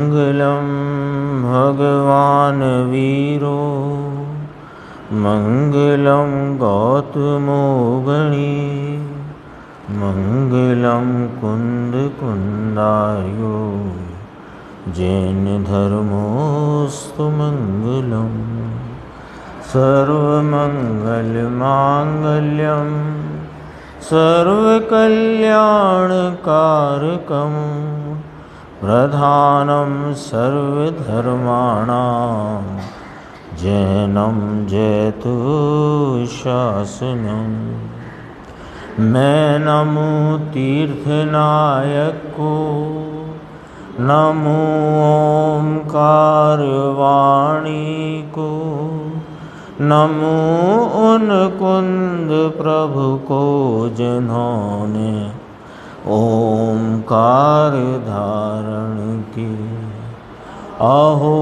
मंगलम भगवान वीरो मंगलम गौतमो गणी मंगलम कुंद कुंदार्यो जैन धर्मोस्तु मंगलम सर्वमंगल मांगल्यम सर्वकल्याणकारकम प्रधानं सर्वधर्माणां जैनं जयतु शासनं। मैं नमो तीर्थनायक को, नमो ओंकार वाणी को, नमो उन कुंद प्रभु को जिन्होंने ओंकार धारण की। अहो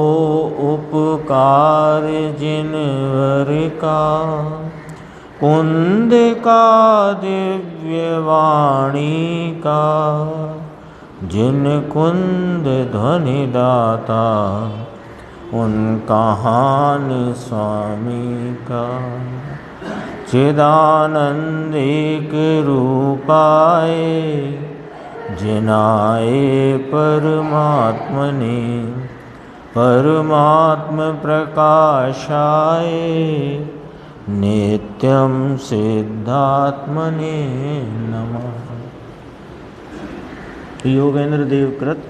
उपकार जिनवर का, कुंद का दिव्य वाणी का, जिन कुंद ध्वनि दाता उनका हान स्वामी का। चिदानंद एक रूपाए जिनाए परमात्मने, परमात्म प्रकाशाय नित्यं सिद्धात्मने नमः। योगेंद्र देव कृत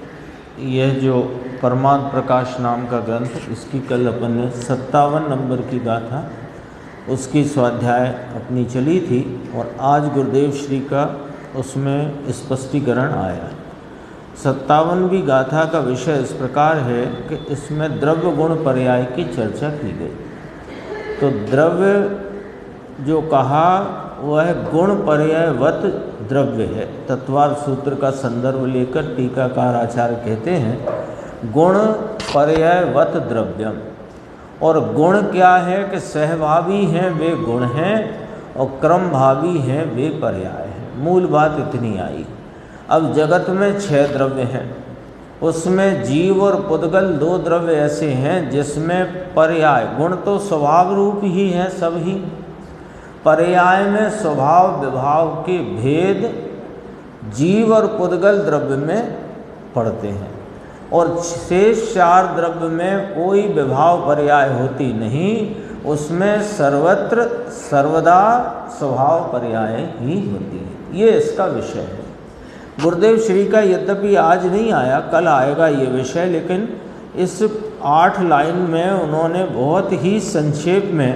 यह जो परमात्म प्रकाश नाम का ग्रंथ, इसकी कल अपन ने 57 नंबर की गाथा उसकी स्वाध्याय अपनी चली थी और आज गुरुदेव श्री का उसमें स्पष्टीकरण आया। 57वीं गाथा का विषय इस प्रकार है कि इसमें द्रव्य गुण पर्याय की चर्चा की गई। तो द्रव्य जो कहा वह गुण पर्यायवत द्रव्य है। तत्वार्थ सूत्र का संदर्भ लेकर टीकाकार आचार्य कहते हैं गुण पर्यायवत द्रव्यम। और गुण क्या है कि सहभावी हैं वे गुण हैं और क्रमभावी हैं वे पर्याय हैं। मूल बात इतनी आई। अब जगत में 6 द्रव्य हैं, उसमें जीव और पुद्गल 2 द्रव्य ऐसे हैं जिसमें पर्याय, गुण तो स्वभाव रूप ही हैं सभी, पर्याय में स्वभाव विभाव के भेद जीव और पुद्गल द्रव्य में पड़ते हैं और शेष 4 द्रव्य में कोई विभाव पर्याय होती नहीं, उसमें सर्वत्र सर्वदा स्वभाव पर्याय ही होती है। ये इसका विषय है। गुरुदेव श्री का यद्यपि आज नहीं आया, कल आएगा ये विषय, लेकिन इस 8 लाइन में उन्होंने बहुत ही संक्षेप में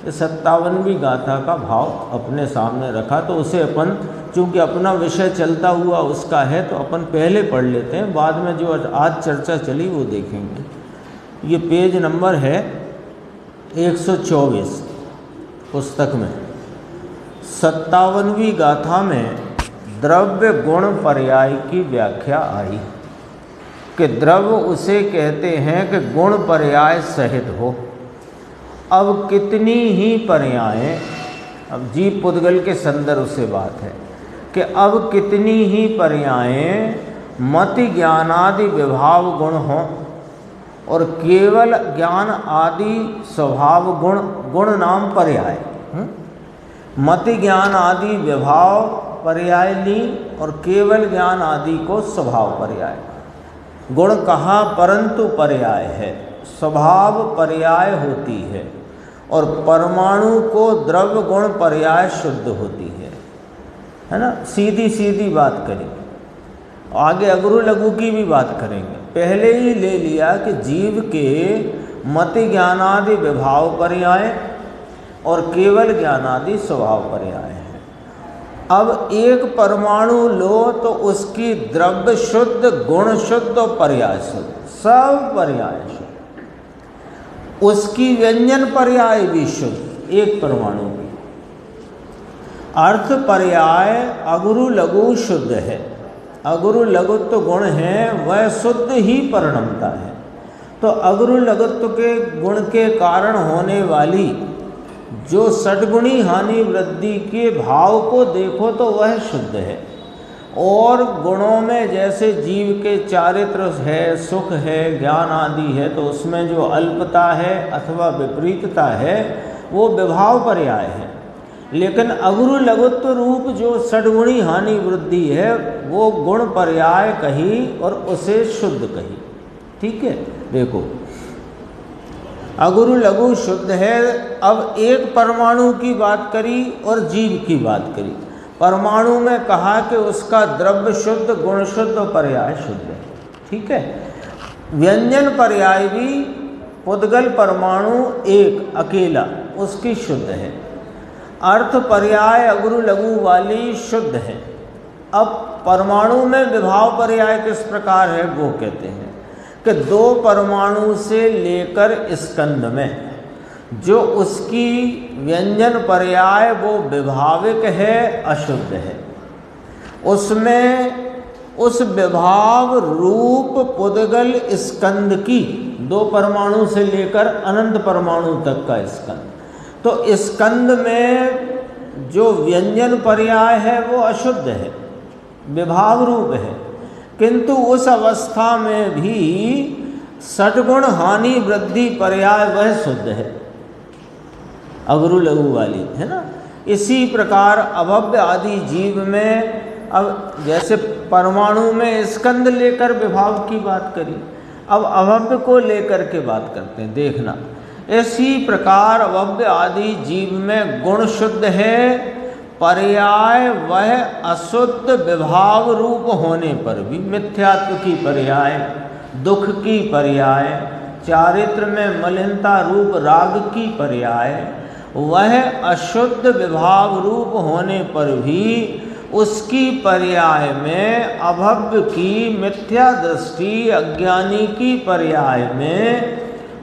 57वीं गाथा का भाव अपने सामने रखा। तो उसे अपन, चूँकि अपना विषय चलता हुआ उसका है, तो अपन पहले पढ़ लेते हैं, बाद में जो आज चर्चा चली वो देखेंगे। ये पेज नंबर है 124 पुस्तक में। 57वीं गाथा में द्रव्य गुण पर्याय की व्याख्या आई कि द्रव्य उसे कहते हैं कि गुण पर्याय सहित हो। अब कितनी ही पर्यायें, अब जीव पुद्गल के संदर्भ से बात है कि अब कितनी ही पर्यायें मति ज्ञानादि विभाव गुण हों और केवल ज्ञान आदि स्वभाव गुण, गुण नाम पर्याय, मति ज्ञान आदि विभाव पर्याय ली और केवल ज्ञान आदि को स्वभाव पर्याय। गुण कहा परंतु पर्याय है, स्वभाव पर्याय होती है और परमाणु को द्रव्य गुण पर्याय शुद्ध होती है ना। सीधी सीधी बात करेंगे, आगे अगुरु लघु की भी बात करेंगे। पहले ही ले लिया कि जीव के मति ज्ञानादि विभाव पर्याय और केवल ज्ञानादि स्वभाव पर्याय है। अब एक परमाणु लो तो उसकी द्रव्य शुद्ध, गुण शुद्ध और पर्याय शुद्ध, सब पर्याय शुद्ध, उसकी व्यंजन पर्याय भी शुद्ध एक परमाणु की। अर्थ पर्याय अगुरु लघु शुद्ध है, अगुरु लघुत्व गुण है वह शुद्ध ही परिणमता है। तो अगुरु लघुत्व के गुण के कारण होने वाली जो षड्गुणी हानि वृद्धि के भाव को देखो तो वह शुद्ध है। और गुणों में जैसे जीव के चारित्र है, सुख है, ज्ञान आदि है, तो उसमें जो अल्पता है अथवा विपरीतता है वो विभाव पर्याय है। लेकिन अगुरु लघुत्व रूप जो षड्गुणी हानि वृद्धि है वो गुण पर्याय कही और उसे शुद्ध कही। ठीक है, देखो अगुरु लघु शुद्ध है। अब एक परमाणु की बात करी और जीव की बात करी। परमाणु में कहा कि उसका द्रव्य शुद्ध, गुण शुद्ध और पर्याय शुद्ध है। ठीक है, व्यंजन पर्याय भी पुद्गल परमाणु एक अकेला उसकी शुद्ध है। अर्थ पर्याय अगुरु लघु वाली शुद्ध है। अब परमाणु में विभाव पर्याय किस प्रकार है वो कहते हैं कि दो परमाणु से लेकर स्कंद में जो उसकी व्यंजन पर्याय वो विभाविक है, अशुद्ध है। उसमें उस विभाव रूप पुद्गल स्कंद की दो परमाणु से लेकर अनंत परमाणु तक का स्कंद, तो स्कंद में जो व्यंजन पर्याय है वो अशुद्ध है, विभाव रूप है। किंतु उस अवस्था में भी षड्गुण हानि वृद्धि पर्याय वह शुद्ध है, अगुरु लघु वाली है ना। इसी प्रकार अभव्य आदि जीव में, अब जैसे परमाणु में स्कंद लेकर विभाव की बात करी, अब अभव्य को लेकर के बात करते हैं, देखना। इसी प्रकार अभव्य आदि जीव में गुण शुद्ध है, पर्याय वह अशुद्ध विभाव रूप होने पर भी मिथ्यात्व की पर्याय, दुख की पर्याय, चारित्र में मलिनता रूप राग की पर्याय, वह अशुद्ध विभाव रूप होने पर भी उसकी पर्याय में अभव्य की मिथ्या दृष्टि, अज्ञानी की पर्याय में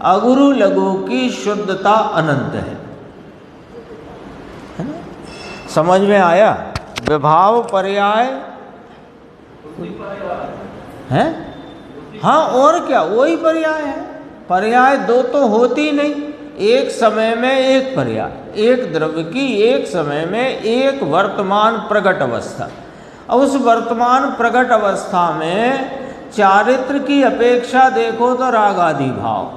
अगुरु लघु की शुद्धता अनंत है ना। समझ में आया? विभाव पर्याय है, हाँ और क्या, वही पर्याय है। पर्याय दो तो होती नहीं, एक समय में एक पर्याय, एक द्रव्य की एक समय में एक वर्तमान प्रकट अवस्था। अब उस वर्तमान प्रकट अवस्था में चारित्र की अपेक्षा देखो तो राग आदि भाव,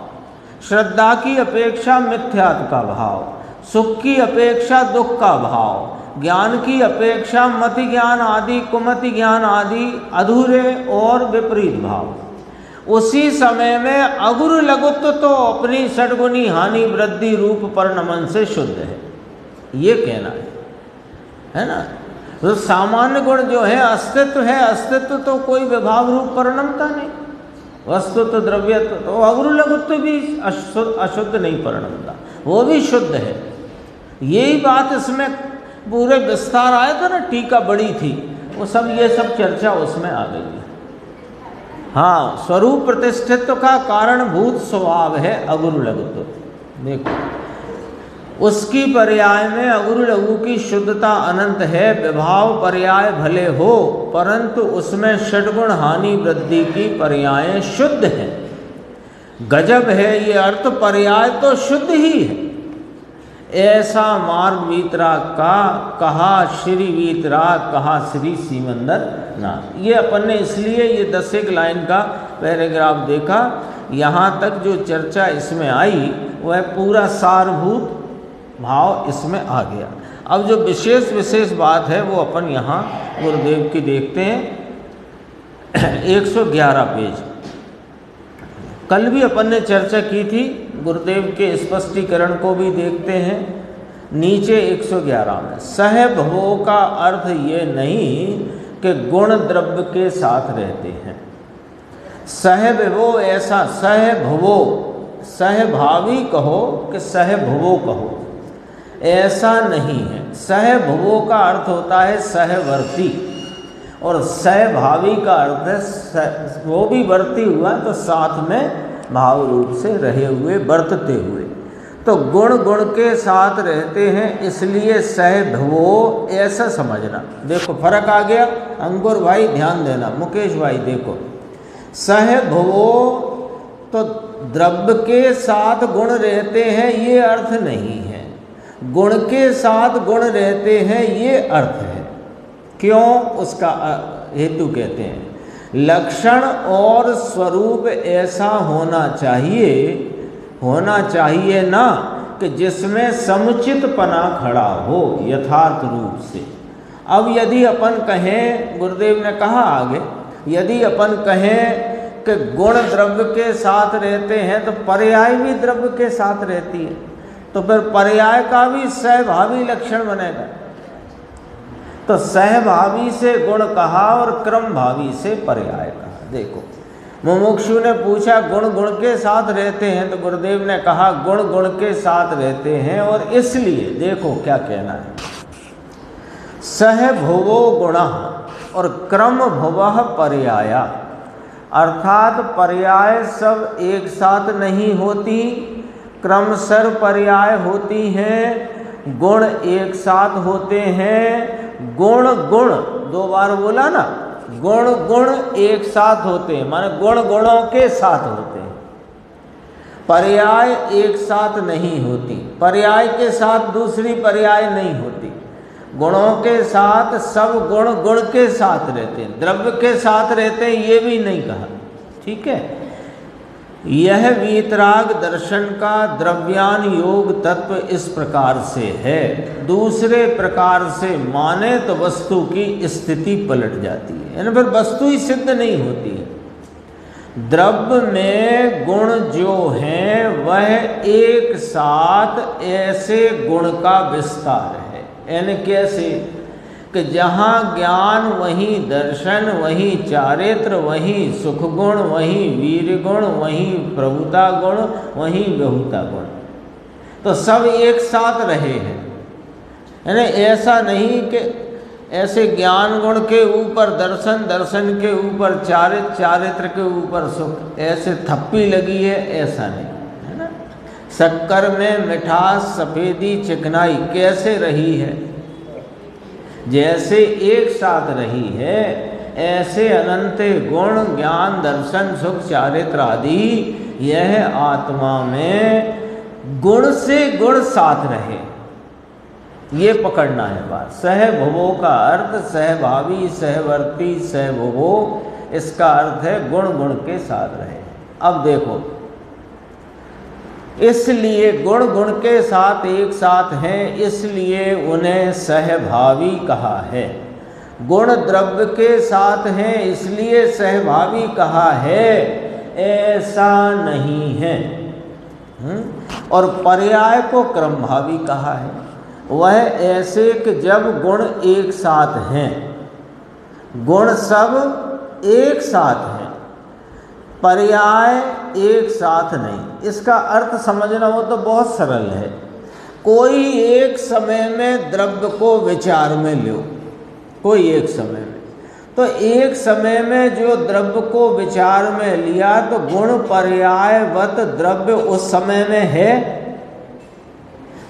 श्रद्धा की अपेक्षा मिथ्यात्व का भाव, सुख की अपेक्षा दुख का भाव, ज्ञान की अपेक्षा मति ज्ञान आदि, कुमति ज्ञान आदि अधूरे और विपरीत भाव। उसी समय में अगुरु लघुत्व तो अपनी षड्गुणी हानि वृद्धि रूप परिणमन से शुद्ध है, ये कहना है ना। तो सामान्य गुण जो है अस्तित्व है, अस्तित्व तो कोई विभाव रूप परिणमता नहीं, वस्तुत्व द्रव्यत्व तो अगुरु लघुत्व भी अशुद्ध नहीं परिणमता, वो भी शुद्ध है। यही बात इसमें पूरे विस्तार आया था ना, टीका बड़ी थी, वो सब ये सब चर्चा उसमें आ गई है। हाँ, स्वरूप प्रतिष्ठित्व का कारणभूत स्वभाव है अगुरु लघुत्व। देखो उसकी पर्याय में अगुरु लघु की शुद्धता अनंत है। विभाव पर्याय भले हो परंतु उसमें षड्गुण हानि वृद्धि की पर्याय शुद्ध है। गजब है, ये अर्थ पर्याय तो शुद्ध ही है। ऐसा मार्ग वीतराग का कहा श्री वीतराग, कहा श्री सिमंदर नाथ। ये अपन ने इसलिए ये 10 लाइन का पैराग्राफ देखा, यहाँ तक जो चर्चा इसमें आई वह पूरा सारभूत भाव इसमें आ गया। अब जो विशेष बात है वो अपन यहाँ गुरुदेव की देखते हैं। 111 पेज कल भी अपन ने चर्चा की थी, गुरुदेव के स्पष्टीकरण को भी देखते हैं। नीचे 111 में सहभवो का अर्थ ये नहीं कि गुण द्रव्य के साथ रहते हैं। सहभवो ऐसा, सहभवो सहभावी कहो कि सहभवो कहो, ऐसा नहीं है। सहभवो का अर्थ होता है सहवर्ती, और सहभावी का अर्थ है वो भी वर्ती हुआ तो साथ में भाव रूप से रहे हुए, वर्तते हुए। तो गुण गुण के साथ रहते हैं, इसलिए सहभवो ऐसा समझना। देखो फर्क आ गया। अंकुर भाई ध्यान देना, मुकेश भाई देखो, सहभवो तो द्रव्य के साथ गुण रहते हैं ये अर्थ नहीं है, गुण के साथ गुण रहते हैं ये अर्थ है। क्यों? उसका हेतु कहते हैं। लक्षण और स्वरूप ऐसा होना चाहिए ना कि जिसमें समुचितपना खड़ा हो यथार्थ रूप से। अब यदि अपन कहें, गुरुदेव ने कहा आगे, यदि अपन कहें कि गुण द्रव्य के साथ रहते हैं तो पर्याय भी द्रव्य के साथ रहती है, तो फिर पर्याय का भी सहभावी लक्षण बनेगा। तो सहभावी से गुण कहा और क्रम भावी से पर्याय कहा। देखो, मुमुक्षु ने पूछा गुण गुण के साथ रहते हैं, तो गुरुदेव ने कहा गुण गुण के साथ रहते हैं, और इसलिए देखो क्या कहना है, सह भुवो गुणः और क्रम भुवः पर्याया, अर्थात पर्याय सब एक साथ नहीं होती, क्रमशः पर्याय होती हैं, गुण एक साथ होते हैं। गुण गुण दो बार बोला ना, गुण गुण एक साथ होते हैं, माने गुण गुणों के साथ होते हैं। पर्याय एक साथ नहीं होती, पर्याय के साथ दूसरी पर्याय नहीं होती। गुणों के साथ सब गुण गुण के साथ रहते हैं, द्रव्य के साथ रहते हैं ये भी नहीं कहा। ठीक है, यह वीतराग दर्शन का द्रव्यान योग तत्व इस प्रकार से है। दूसरे प्रकार से माने तो वस्तु की स्थिति पलट जाती है, यानी फिर वस्तु ही सिद्ध नहीं होती है। द्रव्य में गुण जो हैं वह एक साथ ऐसे गुण का विस्तार है, यानी कैसे कि जहाँ ज्ञान वहीं दर्शन, वहीं चारित्र, वहीं सुख गुण, वहीं वीर गुण, वहीं प्रभुता गुण, वहीं बहुता गुण, तो सब एक साथ रहे हैं। यानी ऐसा नहीं कि ऐसे ज्ञान गुण के ऊपर दर्शन, दर्शन के ऊपर चारित्र, चारित्र के ऊपर सुख, ऐसे थप्पी लगी है, ऐसा नहीं है ना। शक्कर में मिठास, सफेदी, चिकनाई कैसे रही है, जैसे एक साथ रही है, ऐसे अनंत गुण, ज्ञान, दर्शन, सुख, चारित्र आदि यह आत्मा में गुण से गुण साथ रहे, ये पकड़ना है बात। सहभुवो का अर्थ सहभावी, सहवर्ती, सहभुवो, इसका अर्थ है गुण गुण के साथ रहे। अब देखो, इसलिए गुण गुण के साथ एक साथ हैं, इसलिए उन्हें सहभावी कहा है। गुण द्रव्य के साथ हैं, इसलिए सहभावी कहा है, ऐसा नहीं है। और पर्याय को क्रमभावी कहा है। वह ऐसे कि जब गुण एक साथ हैं, गुण सब एक साथ हैं, पर्याय एक साथ नहीं। इसका अर्थ समझना हो तो बहुत सरल है। कोई एक समय में द्रव्य को विचार में लो, कोई एक समय में, तो एक समय में जो द्रव्य को विचार में लिया तो गुण पर्यायवत द्रव्य उस समय में है।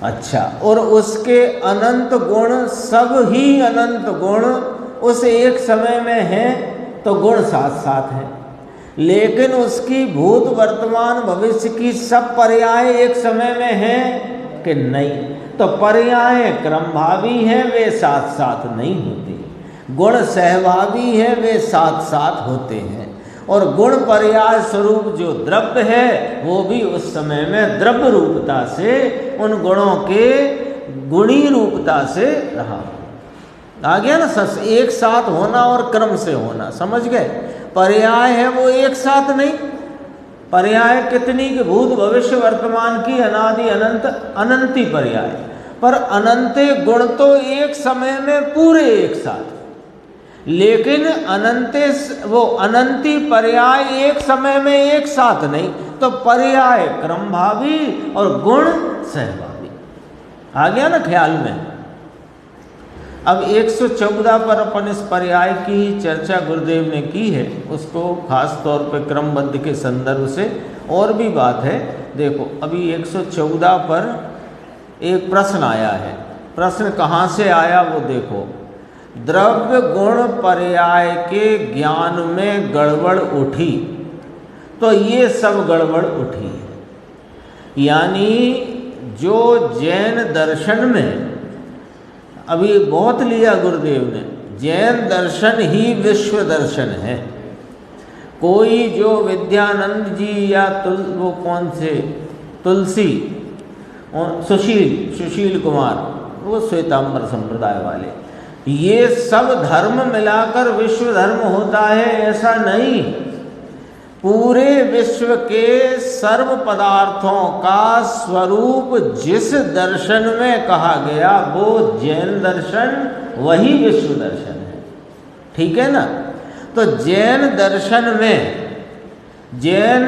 अच्छा, और उसके अनंत गुण, सब ही अनंत गुण उस एक समय में हैं, तो गुण साथ साथ हैं। लेकिन उसकी भूत, वर्तमान, भविष्य की सब पर्याय एक समय में हैं कि नहीं, तो पर्याय क्रमभावी हैं, वे साथ साथ नहीं होते। गुण सहभावी हैं, वे साथ साथ होते हैं। और गुण पर्याय स्वरूप जो द्रव्य है वो भी उस समय में द्रव्य रूपता से, उन गुणों के गुणी रूपता से रहा। आ गया ना, सस एक साथ होना और क्रम से होना, समझ गए। पर्याय है वो एक साथ नहीं, पर्याय कितनी कि भूत, भविष्य, वर्तमान की अनादि अनंत, अनंती पर्याय, पर अनंते गुण तो एक समय में पूरे एक साथ, लेकिन अनंते वो अनंती पर्याय एक समय में एक साथ नहीं, तो पर्याय क्रमभावी और गुण सहभावी। आ गया ना ख्याल में। अब 114 पर अपन इस पर्याय की चर्चा गुरुदेव ने की है, उसको खास तौर पे क्रमबद्ध के संदर्भ से, और भी बात है। देखो, अभी 114 पर एक प्रश्न आया है। प्रश्न कहाँ से आया वो देखो, द्रव्य गुण पर्याय के ज्ञान में गड़बड़ उठी, तो ये सब गड़बड़ उठी है। यानी जो जैन दर्शन में, अभी बहुत लिया गुरुदेव ने, जैन दर्शन ही विश्व दर्शन है। कोई जो विद्यानंद जी या वो कौन से तुलसी सुशील कुमार, वो श्वेतांबर संप्रदाय वाले, ये सब धर्म मिलाकर विश्व धर्म होता है, ऐसा नहीं। पूरे विश्व के सर्व पदार्थों का स्वरूप जिस दर्शन में कहा गया वो जैन दर्शन, वही विश्व दर्शन है। ठीक है ना? तो जैन दर्शन में, जैन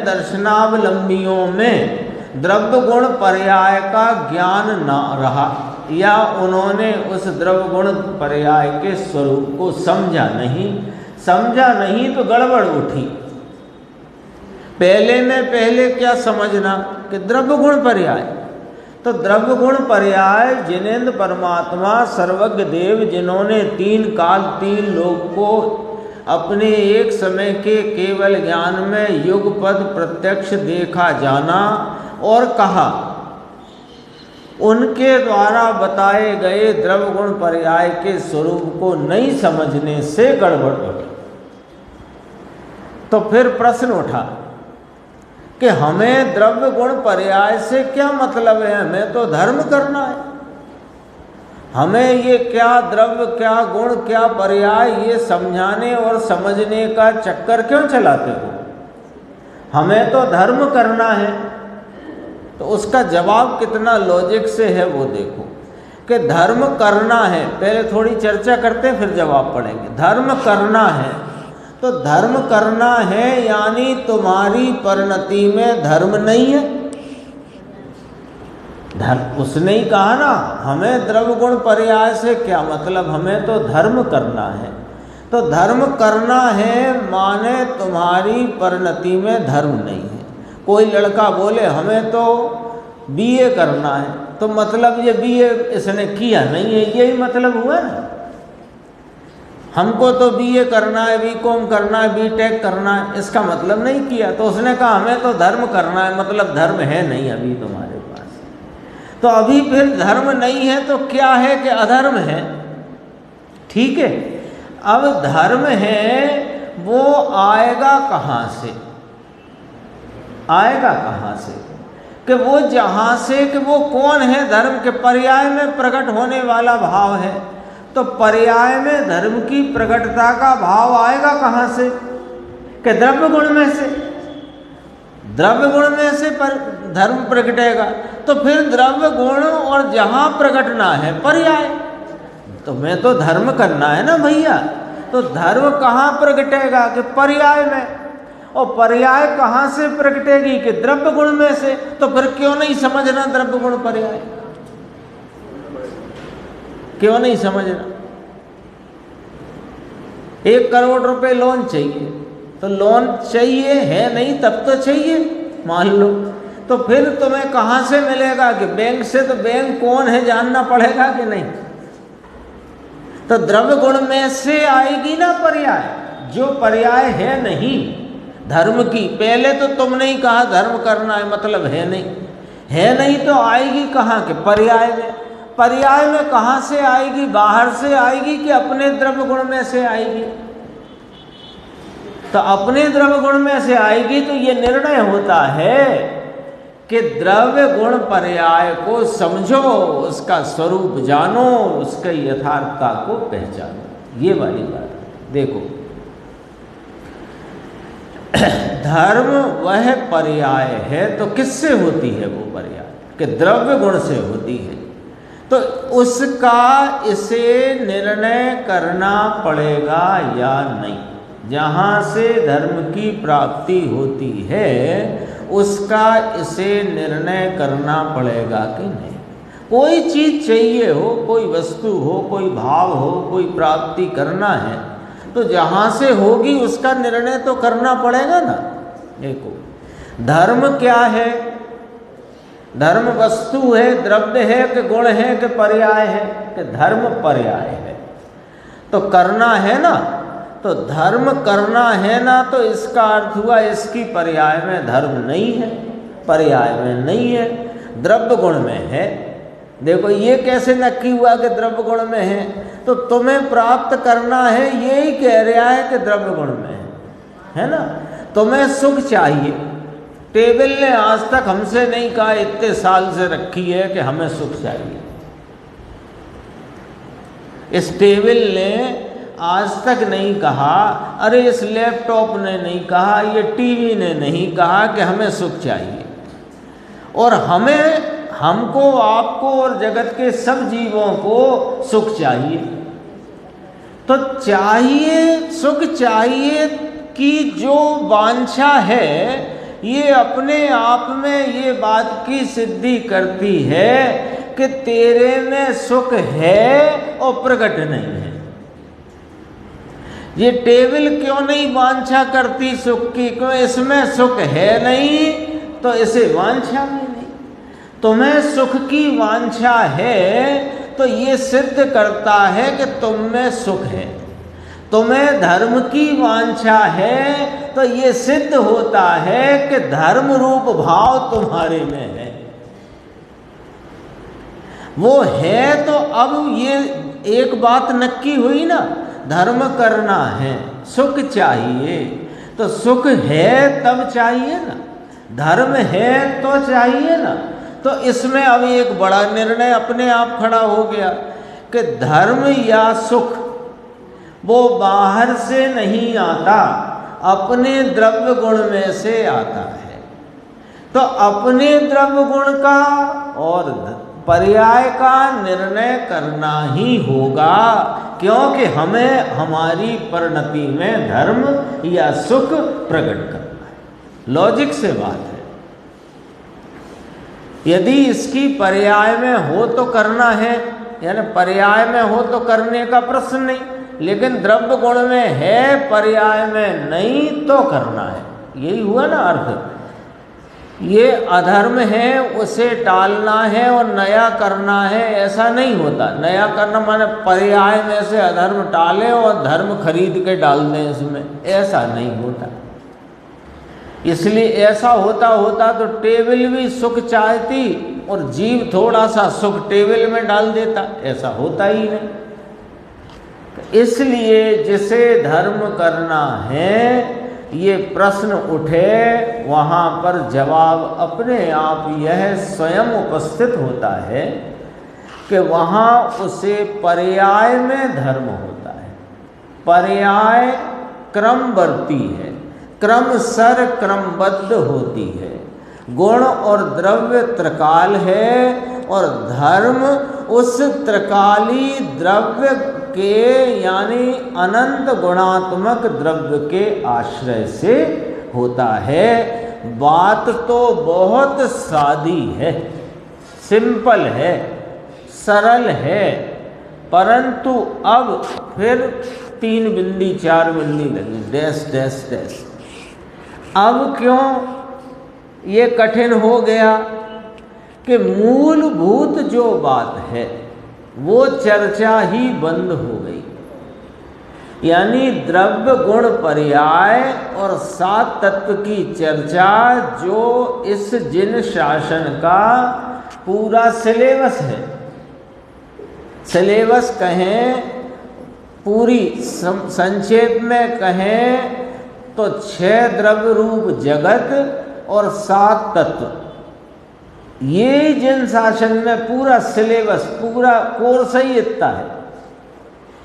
दर्शनावलंबियों में द्रव्य गुण पर्याय का ज्ञान न रहा, या उन्होंने उस द्रव्य गुण पर्याय के स्वरूप को समझा नहीं तो गड़बड़ उठी। पहले क्या समझना कि द्रव्य गुण पर्याय, तो द्रव्य गुण पर्याय जिनेन्द्र परमात्मा सर्वज्ञ देव, जिन्होंने 3 काल 3 लोक को अपने एक समय के केवल ज्ञान में युगपद प्रत्यक्ष देखा जाना और कहा, उनके द्वारा बताए गए द्रव्य गुण पर्याय के स्वरूप को नहीं समझने से गड़बड़ उठी। तो फिर प्रश्न उठा कि हमें द्रव्य गुण पर्याय से क्या मतलब है, हमें तो धर्म करना है, हमें ये क्या द्रव्य क्या गुण क्या पर्याय ये समझाने और समझने का चक्कर क्यों चलाते हो, हमें तो धर्म करना है। तो उसका जवाब कितना लॉजिक से है वो देखो कि धर्म करना है, पहले थोड़ी चर्चा करते हैं फिर जवाब पढ़ेंगे। धर्म करना है, तो धर्म करना है यानी तुम्हारी परिणति में धर्म नहीं है। धर्म उसने ही कहा ना, हमें द्रव्य गुण पर्याय से क्या मतलब, हमें तो धर्म करना है। तो धर्म करना है माने तुम्हारी परिणति में धर्म नहीं है। कोई लड़का बोले हमें तो बीए करना है, तो मतलब ये बीए इसने किया नहीं है, यही मतलब हुआ ना। हमको तो बीए करना है, बीकॉम करना है, बीटेक करना है, इसका मतलब नहीं किया। तो उसने कहा हमें तो धर्म करना है, मतलब धर्म है नहीं अभी तुम्हारे पास। तो अभी फिर धर्म नहीं है तो क्या है कि अधर्म है। ठीक है, अब धर्म है वो आएगा कहाँ से, आएगा कहाँ से कि वो जहाँ से कि वो कौन है, धर्म के पर्याय में प्रकट होने वाला भाव है। तो पर्याय में धर्म की प्रकटता का भाव आएगा कहाँ से कि द्रव्य गुण में से, द्रव्य गुण में से पर धर्म प्रकटेगा। तो फिर द्रव्य गुण और जहाँ प्रकटना है पर्याय, तो मैं तो धर्म करना है ना भैया। तो धर्म कहाँ प्रकटेगा कि पर्याय में, और पर्याय कहाँ से प्रकटेगी कि द्रव्य गुण में से। तो फिर क्यों नहीं समझना द्रव्य गुण पर्याय, क्यों नहीं समझना। 1 करोड़ रुपए लोन चाहिए, तो लोन चाहिए है नहीं तब तो चाहिए मान लो, तो फिर तुम्हें कहाँ से मिलेगा कि बैंक से। तो बैंक कौन है जानना पड़ेगा कि नहीं। तो द्रव्य गुण में से आएगी ना पर्याय, जो पर्याय है नहीं धर्म की। पहले तो तुमने ही कहा धर्म करना है, मतलब है नहीं तो आएगी कहाँ के पर्याय में। पर्याय में कहाँ से आएगी, बाहर से आएगी कि अपने द्रव्य गुण में से आएगी। तो अपने द्रव्य गुण में से आएगी तो ये निर्णय होता है कि द्रव्य गुण पर्याय को समझो, उसका स्वरूप जानो, उसके यथार्थता को पहचानो। ये वाली बात देखो, धर्म वह पर्याय है तो किससे होती है वो पर्याय कि द्रव्य गुण से होती है। तो उसका इसे निर्णय करना पड़ेगा या नहीं। जहाँ से धर्म की प्राप्ति होती है उसका इसे निर्णय करना पड़ेगा कि नहीं। कोई चीज़ चाहिए हो, कोई वस्तु हो, कोई भाव हो, कोई प्राप्ति करना है तो जहाँ से होगी उसका निर्णय तो करना पड़ेगा ना। देखो धर्म क्या है, धर्म वस्तु है, द्रव्य है कि गुण है कि पर्याय है कि धर्म पर्याय है। तो करना है ना, तो धर्म करना है ना, तो इसका अर्थ हुआ इसकी पर्याय में धर्म नहीं है, पर्याय में नहीं है, द्रव्य गुण में है। देखो ये कैसे नक्की हुआ कि द्रव्य गुण में है? तो तुम्हें प्राप्त करना है, यही कह रहा है कि द्रव्य गुण में है ना। तुम्हें सुख चाहिए। टेबल ने आज तक हमसे नहीं कहा, इतने साल से रखी है, कि हमें सुख चाहिए। इस टेबल ने आज तक नहीं कहा, अरे इस लैपटॉप ने नहीं कहा, ये टीवी ने नहीं कहा कि हमें सुख चाहिए। और हमको, आपको और जगत के सब जीवों को सुख चाहिए। तो चाहिए, सुख चाहिए की जो वांछा है, ये अपने आप में ये बात की सिद्धि करती है कि तेरे में सुख है और प्रकट नहीं है। ये टेबल क्यों नहीं वांछा करती सुख की? क्यों? इसमें सुख है नहीं, तो इसे वांछा भी नहीं। तुम्हें सुख की वांछा है, तो ये सिद्ध करता है कि तुम में सुख है। तुम्हें धर्म की वांछा है, तो ये सिद्ध होता है कि धर्म रूप भाव तुम्हारे में है। वो है, तो अब ये एक बात नक्की हुई ना, धर्म करना है, सुख चाहिए। तो सुख है तब चाहिए ना, धर्म है तो चाहिए ना। तो इसमें अब एक बड़ा निर्णय अपने आप खड़ा हो गया कि धर्म या सुख वो बाहर से नहीं आता, अपने द्रव्य गुण में से आता है। तो अपने द्रव्य गुण का और पर्याय का निर्णय करना ही होगा, क्योंकि हमें हमारी परिणति में धर्म या सुख प्रकट करना है। लॉजिक से बात है। यदि इसकी पर्याय में हो तो करना है, यानी पर्याय में हो तो करने का प्रश्न नहीं, लेकिन द्रव्य गुण में है, पर्याय में नहीं तो करना है। यही हुआ ना अर्थ। ये अधर्म है, उसे टालना है और नया करना है, ऐसा नहीं होता। नया करना माने पर्याय में से अधर्म टालें और धर्म खरीद के डाल दें इसमें, ऐसा नहीं होता। इसलिए ऐसा होता तो टेबल भी सुख चाहती और जीव थोड़ा सा सुख टेबल में डाल देता, ऐसा होता ही नहीं। इसलिए जिसे धर्म करना है, ये प्रश्न उठे, वहाँ पर जवाब अपने आप यह स्वयं उपस्थित होता है कि वहाँ उसे पर्याय में धर्म होता है। पर्याय क्रमवर्ती है, क्रमशर क्रमबद्ध होती है। गुण और द्रव्य त्रिकाल है और धर्म उस त्रिकाली द्रव्य के यानी अनंत गुणात्मक द्रव्य के आश्रय से होता है। बात तो बहुत सादी है, सिंपल है, सरल है, परंतु अब फिर 3 बिंदी 4 बिंदी लगी, डैश डैश डैश। अब क्यों ये कठिन हो गया कि मूलभूत जो बात है वो चर्चा ही बंद हो गई। यानी द्रव्य गुण पर्याय और 7 तत्व की चर्चा, जो इस जिन शासन का पूरा सिलेबस है, सिलेबस कहें, पूरी संक्षेप में कहें तो 6 द्रव्य रूप जगत और 7 तत्व, ये जिन शासन में पूरा सिलेबस, पूरा कोर्स ही इतना है।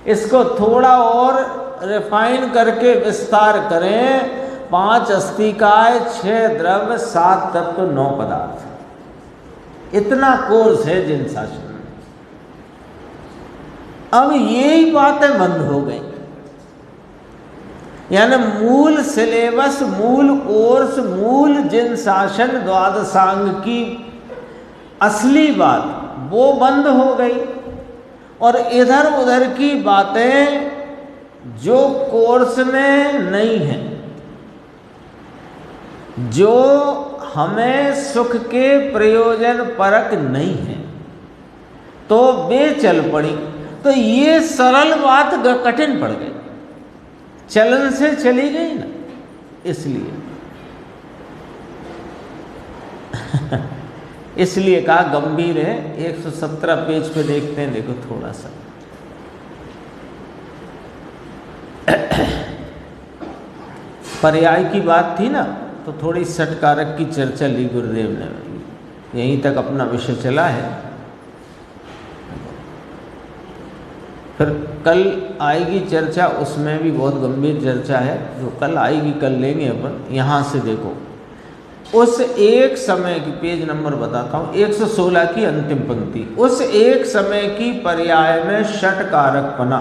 इसको थोड़ा और रिफाइन करके विस्तार करें, 5 अस्तिकाय, 6 द्रव्य, 7 तत्व, 9 पदार्थ, इतना कोर्स है जिन शासन में। अब यही बातें बंद हो गई। यानी मूल सिलेबस, मूल कोर्स, मूल जिन शासन द्वादशांग की असली बात वो बंद हो गई और इधर उधर की बातें जो कोर्स में नहीं है, जो हमें सुख के प्रयोजन परक नहीं है, तो वे चल पड़ी। तो ये सरल बात कठिन पड़ गई, चलन से चली गई ना, इसलिए इसलिए कहा गंभीर है। 117 पेज पे देखते हैं, देखो थोड़ा सा। पर्याय की बात थी ना, तो थोड़ी षटकारक की चर्चा ली गुरुदेव ने, यहीं तक अपना विषय चला है। फिर कल आएगी चर्चा, उसमें भी बहुत गंभीर चर्चा है, जो कल आएगी कल लेंगे अपन। यहाँ से देखो, उस एक समय की, पेज नंबर बताता हूँ, 116 की अंतिम पंक्ति। उस एक समय की पर्याय में षटकारकपना,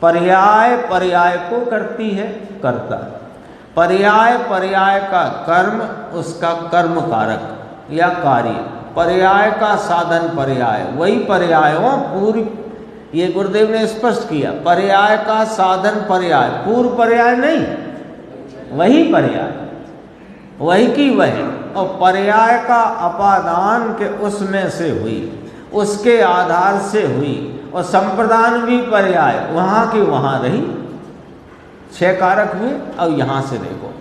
पर्याय पर्याय को करती है, करता। पर्याय पर्याय का कर्म, उसका कर्म कारक या कार्य। पर्याय का साधन पर्याय, वही पर्यायों पूर्व, ये गुरुदेव ने स्पष्ट किया। पर्याय का साधन पर्याय, पूर्व पर्याय नहीं, वही पर्याय, वही की वही। और पर्याय का अपादान के उसमें से हुई, उसके आधार से हुई, और संप्रदान भी पर्याय वहाँ की वहाँ रही, 6 कारक हुए। अब यहाँ से देखो,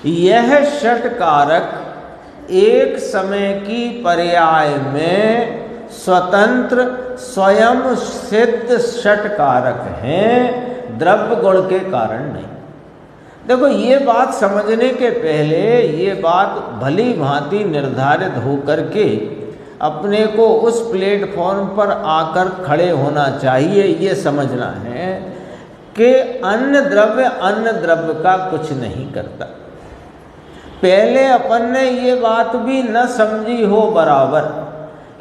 यह षट कारक एक समय की पर्याय में स्वतंत्र स्वयं सिद्ध षट कारक हैं, द्रव्य गुण के कारण नहीं। देखो, ये बात समझने के पहले ये बात भली भांति निर्धारित होकर के अपने को उस प्लेटफॉर्म पर आकर खड़े होना चाहिए। ये समझना है कि अन्न द्रव्य का कुछ नहीं करता। पहले अपन ने ये बात भी न समझी हो बराबर,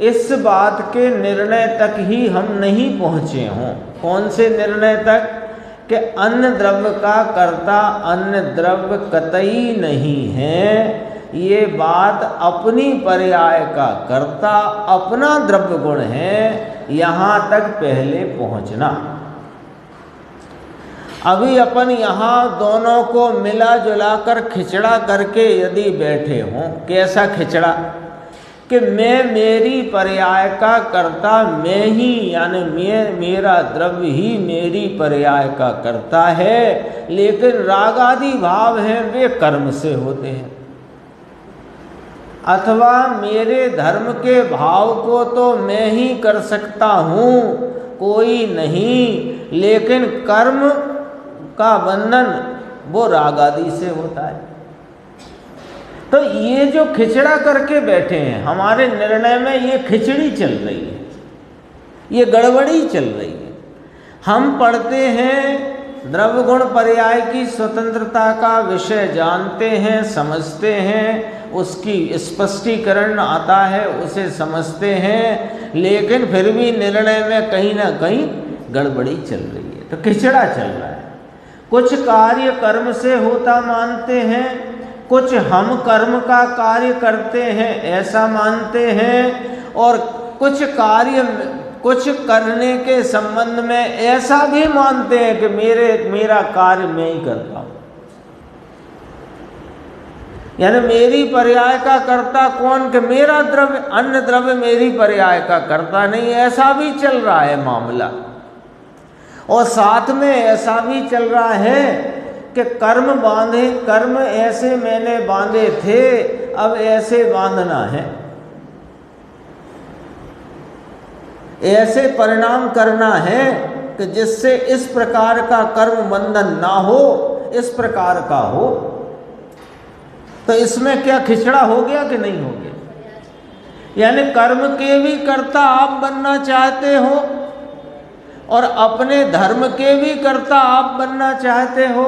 इस बात के निर्णय तक ही हम नहीं पहुँचे हों। कौन से निर्णय तक? कि अन्न द्रव्य का कर्ता अन्न द्रव्य कतई नहीं है, ये बात अपनी पर्याय का कर्ता अपना द्रव्य गुण है, यहाँ तक पहले पहुँचना। अभी अपन यहाँ दोनों को मिला जुला कर खिचड़ा करके यदि बैठे हों, कैसा खिचड़ा? कि मैं मेरी पर्याय का कर्ता मैं ही, यानी मेरा द्रव्य ही मेरी पर्याय का कर्ता है, लेकिन राग आदि भाव हैं वे कर्म से होते हैं। अथवा मेरे धर्म के भाव को तो मैं ही कर सकता हूँ, कोई नहीं, लेकिन कर्म का बंधन वो राग आदि से होता है। तो ये जो खिचड़ा करके बैठे हैं, हमारे निर्णय में ये खिचड़ी चल रही है, ये गड़बड़ी चल रही है। हम पढ़ते हैं, द्रव्य गुण पर्याय की स्वतंत्रता का विषय जानते हैं, समझते हैं, उसकी स्पष्टीकरण आता है, उसे समझते हैं, लेकिन फिर भी निर्णय में कहीं ना कहीं गड़बड़ी चल रही है। तो खिचड़ा चल रहा है। कुछ कार्य कर्म से होता मानते हैं, कुछ हम कर्म का कार्य करते हैं ऐसा मानते हैं, और कुछ करने के संबंध में ऐसा भी मानते हैं कि मेरा कार्य मैं ही करता हूँ। यानी मेरी पर्याय का कर्ता कौन? कि मेरा द्रव्य, अन्न द्रव्य मेरी पर्याय का कर्ता नहीं, ऐसा भी चल रहा है मामला। और साथ में ऐसा भी चल रहा है कि कर्म बांधे, कर्म ऐसे मैंने बांधे थे, अब ऐसे बांधना है, ऐसे परिणाम करना है कि जिससे इस प्रकार का कर्म बंधन ना हो, इस प्रकार का हो। तो इसमें क्या खिचड़ा हो गया कि नहीं हो गया? यानी कर्म के भी कर्ता आप बनना चाहते हो और अपने धर्म के भी कर्ता आप बनना चाहते हो,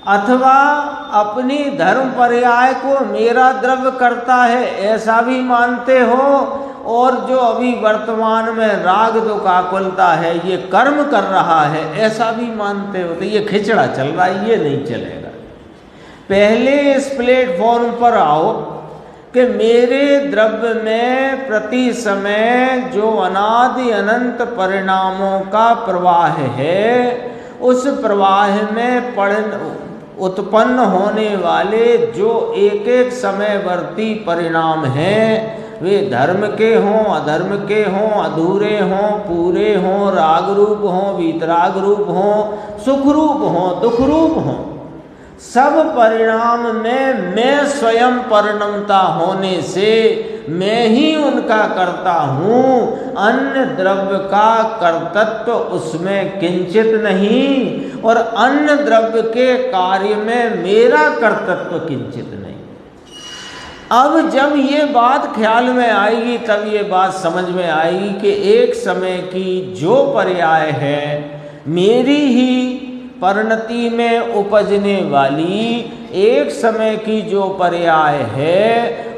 अथवा अपनी धर्म पर्याय को मेरा द्रव्य करता है ऐसा भी मानते हो, और जो अभी वर्तमान में राग दुख आकुलता है ये कर्म कर रहा है ऐसा भी मानते हो। तो ये खिचड़ा चल रहा है, ये नहीं चलेगा। पहले इस प्लेटफॉर्म पर आओ कि मेरे द्रव्य में प्रति समय जो अनादि अनंत परिणामों का प्रवाह है, उस प्रवाह में उत्पन्न होने वाले जो एक एक समयवर्ती परिणाम हैं, वे धर्म के हों, अधर्म के हों, अधूरे हों, पूरे हों, राग रूप हों, वीतराग रूप हों, सुख रूप हों, दुख रूप हों, सब परिणाम में मैं स्वयं परिणमता होने से मैं ही उनका करता हूँ। अन्य द्रव्य का कर्तृत्व उसमें किंचित नहीं और अन्य द्रव्य के कार्य में मेरा कर्तृत्व किंचित नहीं। अब जब ये बात ख्याल में आएगी तब ये बात समझ में आएगी कि एक समय की जो पर्याय है मेरी ही परिणति में उपजने वाली एक समय की जो पर्याय है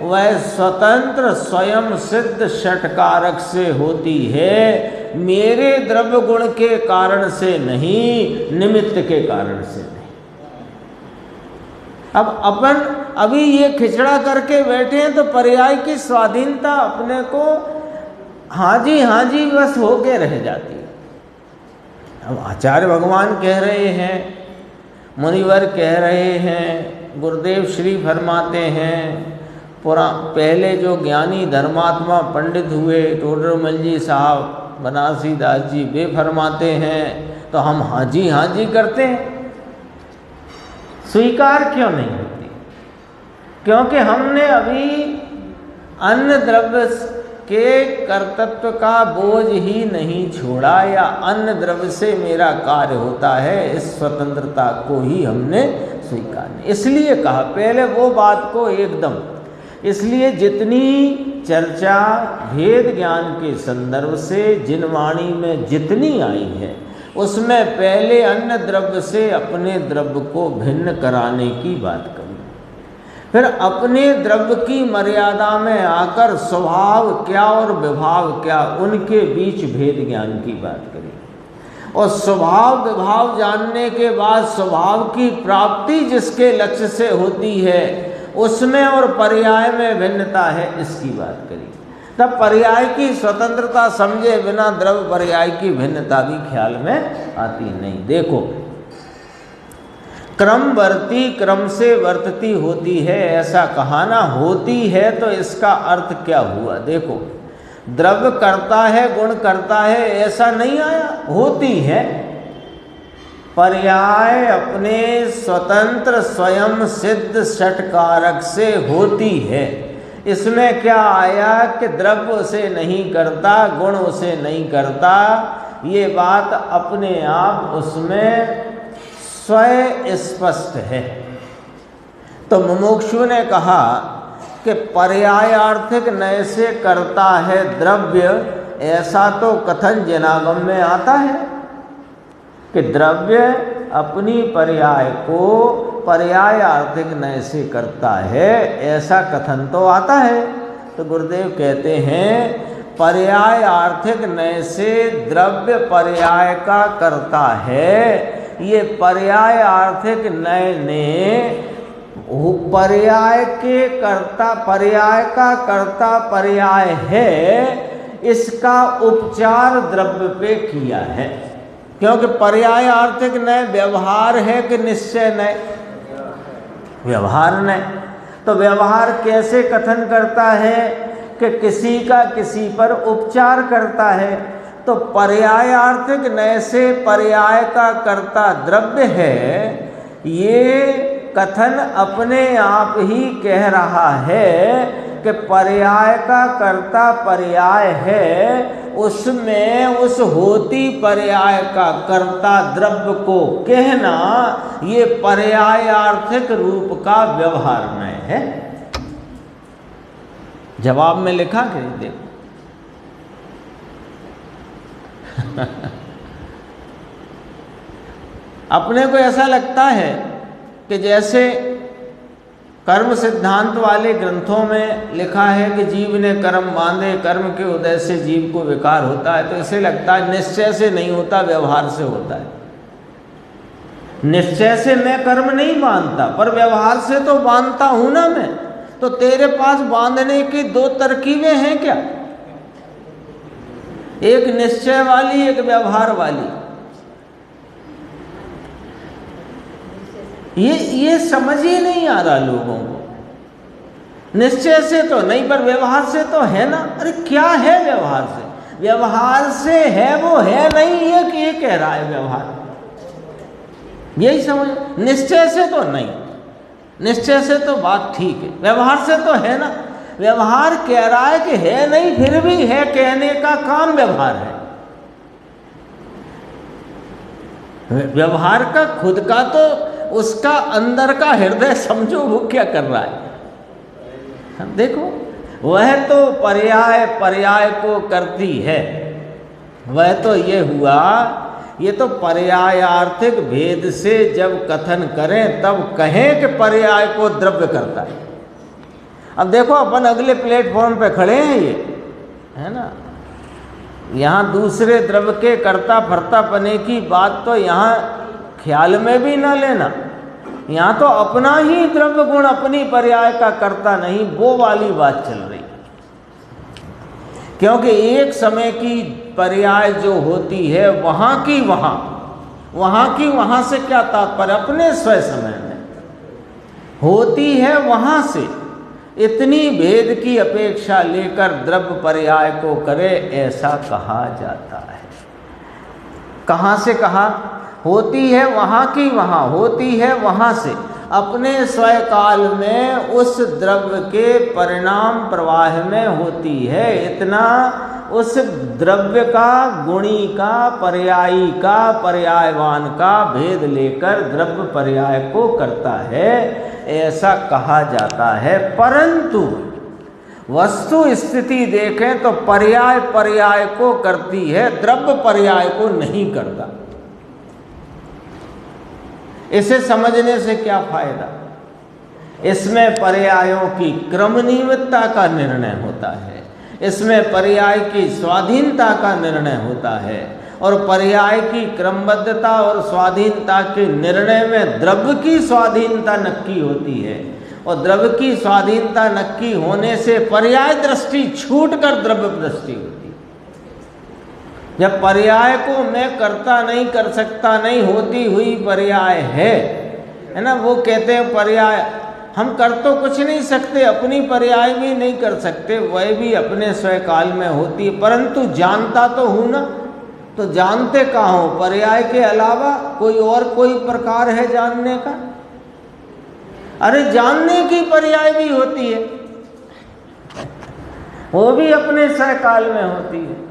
वह स्वतंत्र स्वयं सिद्ध षटकारक से होती है, मेरे द्रव्य गुण के कारण से नहीं, निमित्त के कारण से नहीं। अब अपन अभी ये खिचड़ा करके बैठे हैं तो पर्याय की स्वाधीनता अपने को हाँ जी बस होके रह जाती है। अब आचार्य भगवान कह रहे हैं, मुनिवर कह रहे हैं, गुरुदेव श्री फरमाते हैं, पहले जो ज्ञानी धर्मात्मा पंडित हुए टोडरमल जी साहब, बनारसी दास जी, वे फरमाते हैं तो हम हाँ जी करते हैं। स्वीकार क्यों नहीं होती? क्योंकि हमने अभी अन्य द्रव्य के कर्तृत्व का बोझ ही नहीं छोड़ा, या अन्य द्रव्य से मेरा कार्य होता है, इस स्वतंत्रता को ही हमने स्वीकार नहीं। इसलिए कहा पहले वो बात को एकदम, इसलिए जितनी चर्चा भेद ज्ञान के संदर्भ से जिन वाणी में जितनी आई है उसमें पहले अन्य द्रव्य से अपने द्रव्य को भिन्न कराने की बात करी, फिर अपने द्रव्य की मर्यादा में आकर स्वभाव क्या और विभाव क्या, उनके बीच भेद ज्ञान की बात करी। और स्वभाव विभाव जानने के बाद स्वभाव की प्राप्ति जिसके लक्ष्य से होती है उसमें और पर्याय में भिन्नता है, इसकी बात करी। तब पर्याय की स्वतंत्रता समझे बिना द्रव्य पर्याय की भिन्नता भी ख्याल में आती नहीं। देखो, क्रमवर्ती क्रम से वर्तती होती है, ऐसा कहा ना, होती है तो इसका अर्थ क्या हुआ? देखो, द्रव्य करता है, गुण करता है, ऐसा नहीं आया, होती है। पर्याय अपने स्वतंत्र स्वयं सिद्ध षटकारक से होती है। इसमें क्या आया कि द्रव्य उसे नहीं करता, गुण उसे नहीं करता, ये बात अपने आप उसमें स्वयं स्पष्ट है। तो मुमुक्षु ने कहा कि पर्यायार्थिक नय से करता है द्रव्य, ऐसा तो कथन जनागम में आता है कि द्रव्य अपनी पर्याय को पर्यायार्थिक नय से करता है, ऐसा कथन तो आता है। तो गुरुदेव कहते हैं पर्यायार्थिक नय से द्रव्य पर्याय का करता है। ये पर्याय आर्थिक नय ने पर्याय के कर्ता, पर्याय का कर्ता पर्याय है, इसका उपचार द्रव्य पे किया है। क्योंकि पर्याय आर्थिक नय व्यवहार है कि निश्चय नय? व्यवहार नय। तो व्यवहार कैसे कथन करता है कि किसी का किसी पर उपचार करता है। तो पर्यायार्थिक नय से पर्याय का कर्ता द्रव्य है, ये कथन अपने आप ही कह रहा है कि पर्याय का कर्ता पर्याय है, उसमें उस होती पर्याय का कर्ता द्रव्य को कहना ये पर्यायार्थिक रूप का व्यवहार नय है। जवाब में लिखा कि देखो अपने को ऐसा लगता है कि जैसे कर्म सिद्धांत वाले ग्रंथों में लिखा है कि जीव ने कर्म बांधे, कर्म के उदय से जीव को विकार होता है, तो इसे लगता है निश्चय से नहीं होता, व्यवहार से होता है। निश्चय से मैं कर्म नहीं बांधता, पर व्यवहार से तो बांधता हूं ना मैं। तो तेरे पास बांधने की दो तरकीबें हैं क्या? एक निश्चय वाली, एक व्यवहार वाली। ये समझ ही नहीं आ रहा लोगों को। निश्चय से तो नहीं, पर व्यवहार से तो है ना। अरे क्या है व्यवहार से? व्यवहार से है वो है नहीं, ये कह रहा है व्यवहार, यही समझ। निश्चय से तो नहीं। निश्चय से तो बात ठीक है, व्यवहार से तो है ना। व्यवहार कह रहा है कि है नहीं, फिर भी है कहने का काम व्यवहार है। व्यवहार का खुद का तो उसका अंदर का हृदय समझो वो क्या कर रहा है। देखो, वह तो पर्याय पर्याय को करती है। वह तो ये हुआ, ये तो पर्यायार्थिक भेद से जब कथन करें तब कहें कि पर्याय को द्रव्य करता है। अब देखो, अपन अगले प्लेटफॉर्म पे खड़े हैं, ये है ना। यहाँ दूसरे द्रव्य के कर्ता फर्ता पने की बात तो यहाँ ख्याल में भी ना लेना। यहाँ तो अपना ही द्रव्य गुण अपनी पर्याय का कर्ता नहीं, वो वाली बात चल रही। क्योंकि एक समय की पर्याय जो होती है वहाँ की वहाँ से क्या तात्पर्य, अपने स्वयं समय में होती है, वहाँ से इतनी भेद की अपेक्षा लेकर द्रव्य पर्याय को करे, ऐसा कहा जाता है। कहाँ से कहा? होती है वहाँ की वहाँ, होती है वहाँ से, अपने स्वयं काल में उस द्रव्य के परिणाम प्रवाह में होती है। इतना उस द्रव्य का, गुणी का, पर्यायी का, पर्यायवान का भेद लेकर द्रव्य पर्याय को करता है, ऐसा कहा जाता है। परंतु वस्तु स्थिति देखें तो पर्याय पर्याय को करती है, द्रव्य पर्याय को नहीं करता। इसे समझने से क्या फायदा? इसमें पर्यायों की क्रमनियमितता का निर्णय होता है, इसमें पर्याय की स्वाधीनता का निर्णय होता है, और पर्याय की क्रमबद्धता और स्वाधीनता के निर्णय में द्रव्य की स्वाधीनता नक्की होती है। और द्रव्य की स्वाधीनता नक्की होने से पर्याय दृष्टि छूटकर द्रव्य दृष्टि होती है। जब पर्याय को मैं करता नहीं, कर सकता नहीं, होती हुई पर्याय है ना, वो कहते हैं पर्याय हम कर तो कुछ नहीं सकते, अपनी पर्याय भी नहीं कर सकते, वह भी अपने स्वयं काल में होती है, परंतु जानता तो हूँ ना। तो जानते कहाँ हो? पर्याय के अलावा कोई और कोई प्रकार है जानने का? अरे जानने की पर्याय भी होती है, वो भी अपने स्वयं काल में होती है।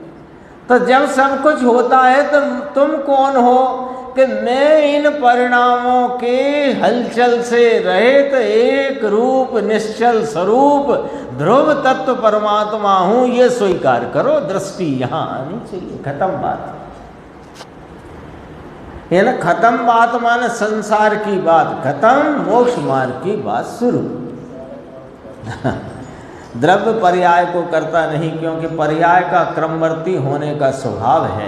तो जब सब कुछ होता है तो तुम कौन हो कि मैं इन परिणामों के हलचल से रहित एक रूप निश्चल स्वरूप ध्रुव तत्व परमात्मा हूं, ये स्वीकार करो। दृष्टि यहां आनी चाहिए। खत्म बात है ना। खत्म बात माने संसार की बात खत्म, मोक्ष मार्ग की बात शुरू। द्रव्य पर्याय को करता नहीं, क्योंकि पर्याय का क्रमवर्ती होने का स्वभाव है,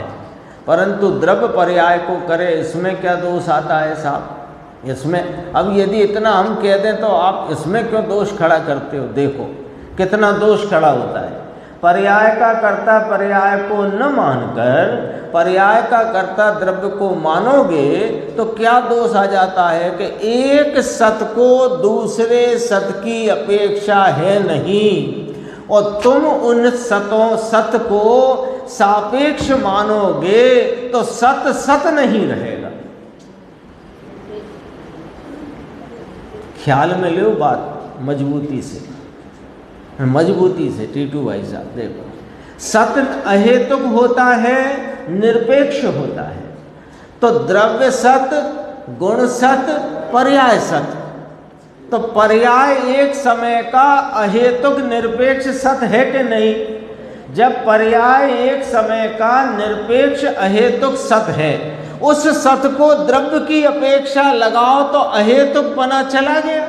परंतु द्रव्य पर्याय को करे, इसमें क्या दोष आता है साहब? इसमें अब यदि इतना हम कह दें तो आप इसमें क्यों दोष खड़ा करते हो? देखो कितना दोष खड़ा होता है। पर्याय का कर्ता पर्याय को न मानकर पर्याय का कर्ता द्रव्य को मानोगे तो क्या दोष आ जाता है कि एक सत को दूसरे सत की अपेक्षा है नहीं, और तुम उन सत को सापेक्ष मानोगे तो सत सत नहीं रहेगा। ख्याल में लो बात मजबूती से टीटू भाई साहब। देखो, सत अहेतुक होता है, निरपेक्ष होता है। तो द्रव्य सत, गुण सत, पर्याय सत। तो पर्याय एक समय का अहेतुक निरपेक्ष सत है कि नहीं? जब पर्याय एक समय का निरपेक्ष अहेतुक सत है, उस सत को द्रव्य की अपेक्षा लगाओ तो अहेतुक पना चला गया,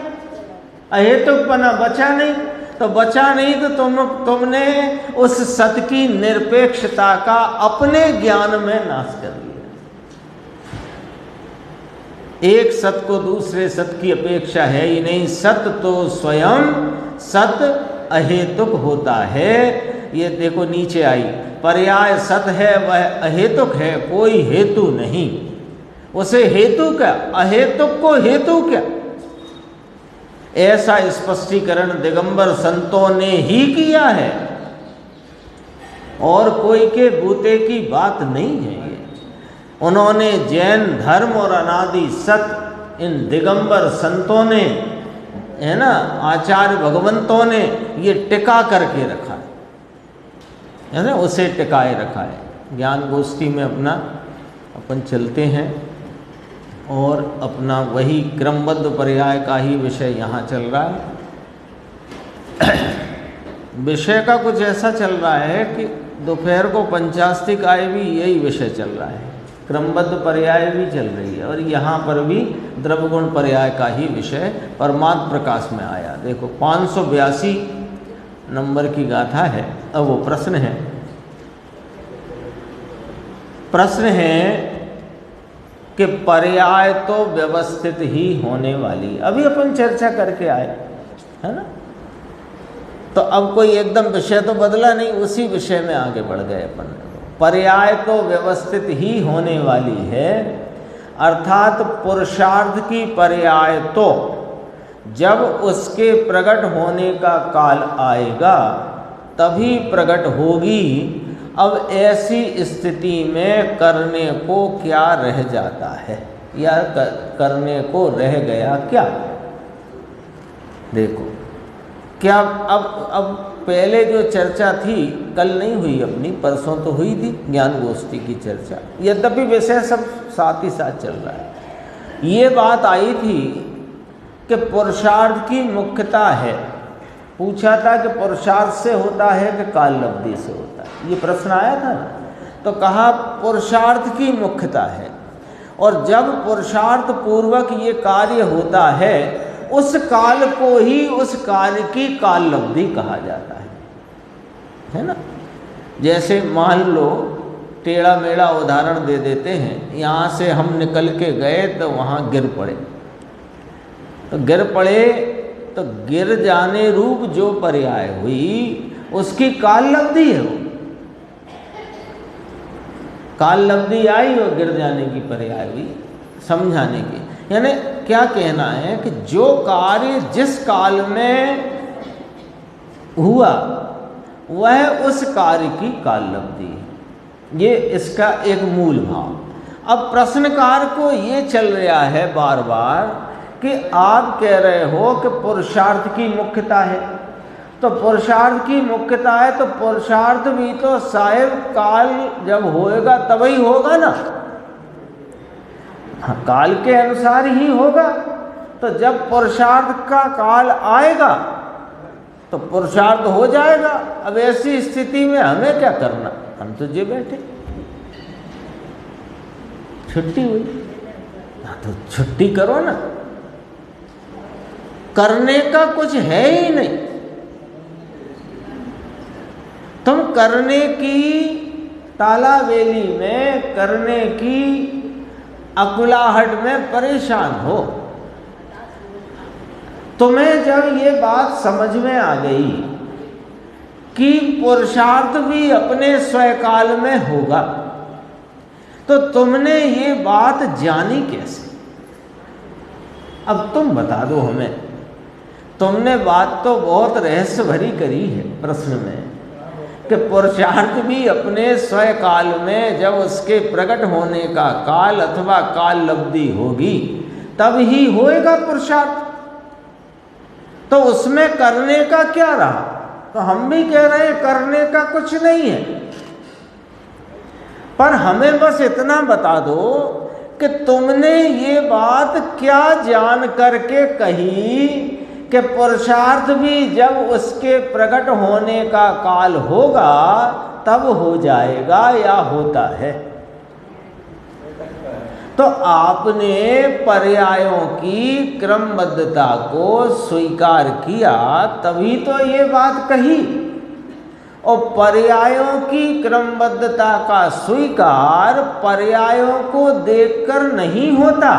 अहेतुक पना बचा नहीं। तो बचा नहीं तो तुमने उस सत की निरपेक्षता का अपने ज्ञान में नाश कर लिया। एक सत को दूसरे सत की अपेक्षा है ही नहीं। सत तो स्वयं सत अहेतुक होता है। ये देखो नीचे आई, पर्याय सत है वह अहेतुक है, कोई हेतु नहीं। उसे हेतु क्या, अहेतुक को हेतु क्या? ऐसा स्पष्टीकरण दिगंबर संतों ने ही किया है, और कोई के बूते की बात नहीं है ये। उन्होंने जैन धर्म और अनादि सत इन दिगंबर संतों ने है ना, आचार्य भगवंतों ने ये टिका करके रखा है ना, उसे टिकाए रखा है। ज्ञान गोष्ठी में अपना अपन चलते हैं और अपना वही क्रमबद्ध पर्याय का ही विषय यहाँ चल रहा है। विषय का कुछ ऐसा चल रहा है कि दोपहर को पंचास्तिक आय भी यही विषय चल रहा है, क्रमबद्ध पर्याय भी चल रही है, और यहाँ पर भी द्रव्यगुण पर्याय का ही विषय परमात्म प्रकाश में आया। देखो 582 नंबर की गाथा है। अब वो प्रश्न है कि पर्याय तो व्यवस्थित ही होने वाली, अभी अपन चर्चा करके आए है ना, तो अब कोई एकदम विषय तो बदला नहीं, उसी विषय में आगे बढ़ गए अपन। पर्याय तो व्यवस्थित ही होने वाली है, अर्थात पुरुषार्थ की पर्याय तो जब उसके प्रकट होने का काल आएगा तभी प्रकट होगी। अब ऐसी स्थिति में करने को क्या रह जाता है, या करने को रह गया क्या? देखो क्या अब पहले जो चर्चा थी, कल नहीं हुई अपनी, परसों तो हुई थी ज्ञान गोष्ठी की चर्चा, यद्यपि विषय सब साथ ही साथ चल रहा है। ये बात आई थी कि पुरुषार्थ की मुख्यता है, पूछा था कि पुरुषार्थ से होता है कि काल लब्धि से होता है, ये प्रश्न आया था ना, तो कहा पुरुषार्थ की मुख्यता है, और जब पुरुषार्थ पूर्वक ये कार्य होता है उस काल को ही उस कार्य की काल लब्धि कहा जाता है ना। जैसे मान लो टेढ़ा मेढ़ा उदाहरण दे देते हैं, यहाँ से हम निकल के गए तो वहाँ गिर पड़े, तो गिर पड़े तो गिर जाने रूप जो पर्याय हुई उसकी काल लब्धि है, वो काल लब्धि आई और गिर जाने की पर्याय हुई समझाने की। यानी क्या कहना है कि जो कार्य जिस काल में हुआ वह उस कार्य की काल लब्धि है, ये इसका एक मूल भाव। अब प्रश्नकार को ये चल रहा है बार बार कि आप कह रहे हो कि पुरुषार्थ की मुख्यता है, तो पुरुषार्थ की मुख्यता है तो पुरुषार्थ भी तो शायद काल जब होएगा तभी होगा ना, हाँ, काल के अनुसार ही होगा। तो जब पुरुषार्थ का काल आएगा तो पुरुषार्थ हो जाएगा। अब ऐसी स्थिति में हमें क्या करना, हम तो जे बैठे, छुट्टी हुई, हाँ तो छुट्टी करो ना, करने का कुछ है ही नहीं। तुम करने की तालावेली में, करने की अकुलाहट में परेशान हो। तुम्हें जब ये बात समझ में आ गई कि पुरुषार्थ भी अपने स्वकाल में होगा, तो तुमने ये बात जानी कैसे? अब तुम बता दो हमें। तुमने बात तो बहुत रहस्य भरी करी है प्रश्न में कि पुरुषार्थ भी अपने स्वकाल में जब उसके प्रकट होने का काल अथवा काल लब्धि होगी तब ही होएगा पुरुषार्थ, तो उसमें करने का क्या रहा? तो हम भी कह रहे हैं करने का कुछ नहीं है, पर हमें बस इतना बता दो कि तुमने ये बात क्या जान करके कही कि पुरुषार्थ भी जब उसके प्रकट होने का काल होगा तब हो जाएगा या होता है। तो आपने पर्यायों की क्रमबद्धता को स्वीकार किया तभी तो ये बात कही, और पर्यायों की क्रमबद्धता का स्वीकार पर्यायों को देखकर नहीं होता।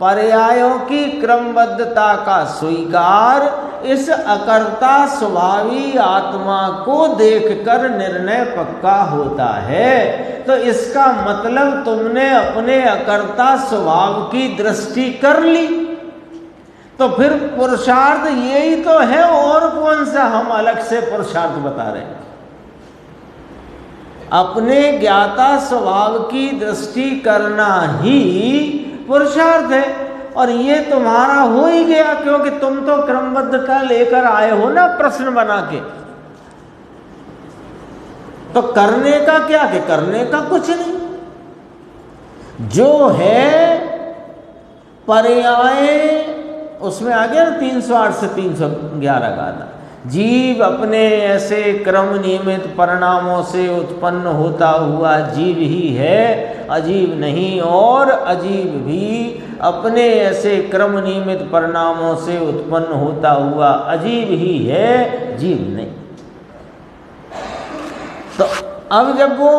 पर्यायों की क्रमबद्धता का स्वीकार इस अकर्ता स्वभावी आत्मा को देखकर निर्णय पक्का होता है। तो इसका मतलब तुमने अपने अकर्ता स्वभाव की दृष्टि कर ली, तो फिर पुरुषार्थ यही तो है, और कौन सा हम अलग से पुरुषार्थ बता रहे हैं? अपने ज्ञाता स्वभाव की दृष्टि करना ही पुरुषार्थ है। और ये तुम्हारा हो ही गया, क्योंकि तुम तो क्रमबद्धता लेकर आए हो ना प्रश्न बना के। तो करने का क्या, कि करने का कुछ नहीं, जो है पर्याय उसमें आ गया ना 308 से 311 गाना। जीव अपने ऐसे क्रम नियमित परिणामों से उत्पन्न होता हुआ जीव ही है, अजीब नहीं, और अजीब भी अपने ऐसे क्रम नियमित परिणामों से उत्पन्न होता हुआ अजीब ही है, जीव नहीं। तो अब जब वो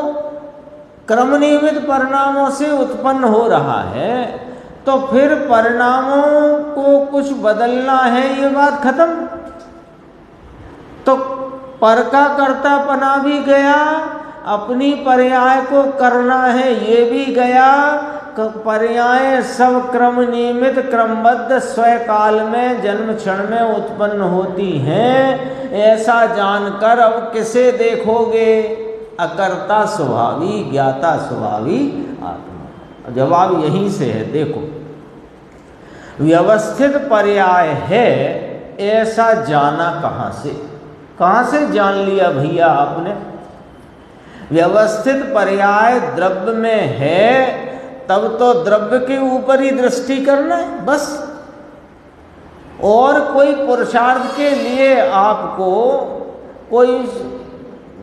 क्रम नियमित परिणामों से उत्पन्न हो रहा है तो फिर परिणामों को कुछ बदलना है, ये बात खत्म। तो पर का कर्तापना भी गया, अपनी पर्याय को करना है ये भी गया। पर्याय सब क्रम नियमित क्रमबद्ध स्वकाल में जन्म क्षण में उत्पन्न होती हैं, ऐसा जानकर अब किसे देखोगे? अकर्ता स्वभावी ज्ञाता स्वभावी आत्मा। जवाब यहीं से है। देखो, व्यवस्थित पर्याय है ऐसा जाना कहाँ से? कहाँ से जान लिया भैया आपने? व्यवस्थित पर्याय द्रव्य में है तब तो द्रव्य के ऊपर ही दृष्टि करना है बस। और कोई पुरुषार्थ के लिए आपको कोई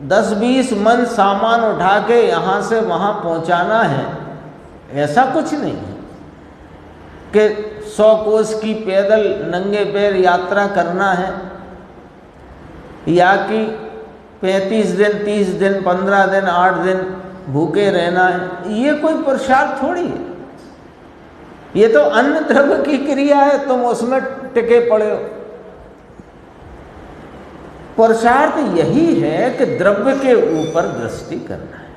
10-20 मन सामान उठा के यहाँ से वहाँ पहुँचाना है, ऐसा कुछ नहीं है कि 100 कोस की पैदल नंगे पैर यात्रा करना है, या कि 35 दिन 30 दिन 15 दिन 8 दिन भूखे रहना है। ये कोई पुरुषार्थ थोड़ी है, ये तो अन्न द्रव्य की क्रिया है, तुम उसमें टिके पड़े हो। पुरुषार्थ यही है कि द्रव्य के ऊपर दृष्टि करना है।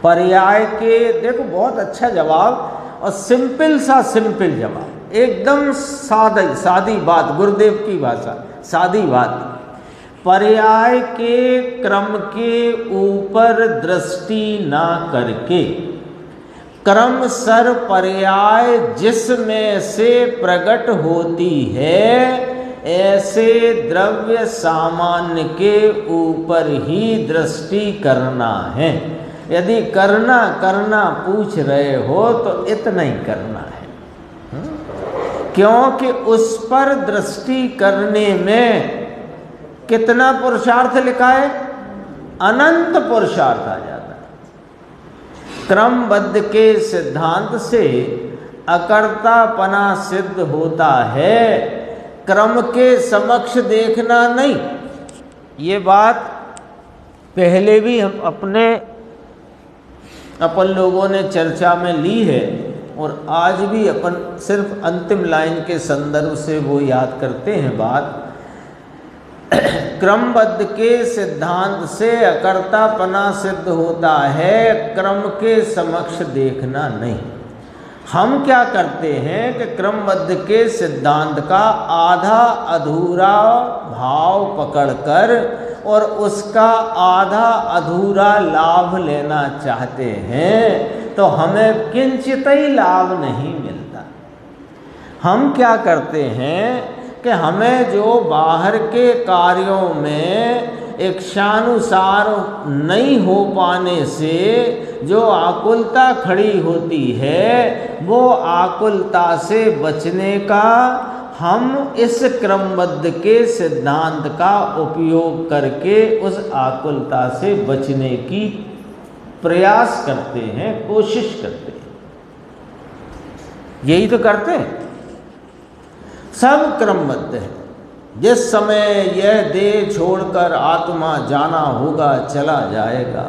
पर्याय के देखो बहुत अच्छा जवाब, और सिंपल सा सिंपल जवाब, एकदम सादी बात, गुरुदेव की भाषा, सादी बात। पर्याय के क्रम के ऊपर दृष्टि ना करके क्रम सर पर्याय जिसमें से प्रकट होती है ऐसे द्रव्य सामान्य के ऊपर ही दृष्टि करना है। यदि करना पूछ रहे हो तो इतना ही करना है, क्योंकि उस पर दृष्टि करने में कितना पुरुषार्थ लिखा है? अनंत पुरुषार्थ आ जाता है। क्रमबद्ध के सिद्धांत से अकर्तापना सिद्ध होता है, क्रम के समक्ष देखना नहीं। ये बात पहले भी हम अपन लोगों ने चर्चा में ली है, और आज भी अपन सिर्फ अंतिम लाइन के संदर्भ से वो याद करते हैं बात। क्रमबद्ध के सिद्धांत से अकर्तापना सिद्ध होता है, क्रम के समक्ष देखना नहीं। हम क्या करते हैं कि क्रमबद्ध के सिद्धांत का आधा अधूरा भाव पकड़कर और उसका आधा अधूरा लाभ लेना चाहते हैं, तो हमें किंचित ही लाभ नहीं मिलता। हम क्या करते हैं कि हमें जो बाहर के कार्यों में इच्छानुसार नहीं हो पाने से जो आकुलता खड़ी होती है, वो आकुलता से बचने का हम इस क्रमबद्ध के सिद्धांत का उपयोग करके उस आकुलता से बचने की प्रयास करते हैं, कोशिश करते हैं। यही तो करते हैं। सब क्रमबद्ध है। जिस समय यह देह छोड़कर आत्मा जाना होगा चला जाएगा,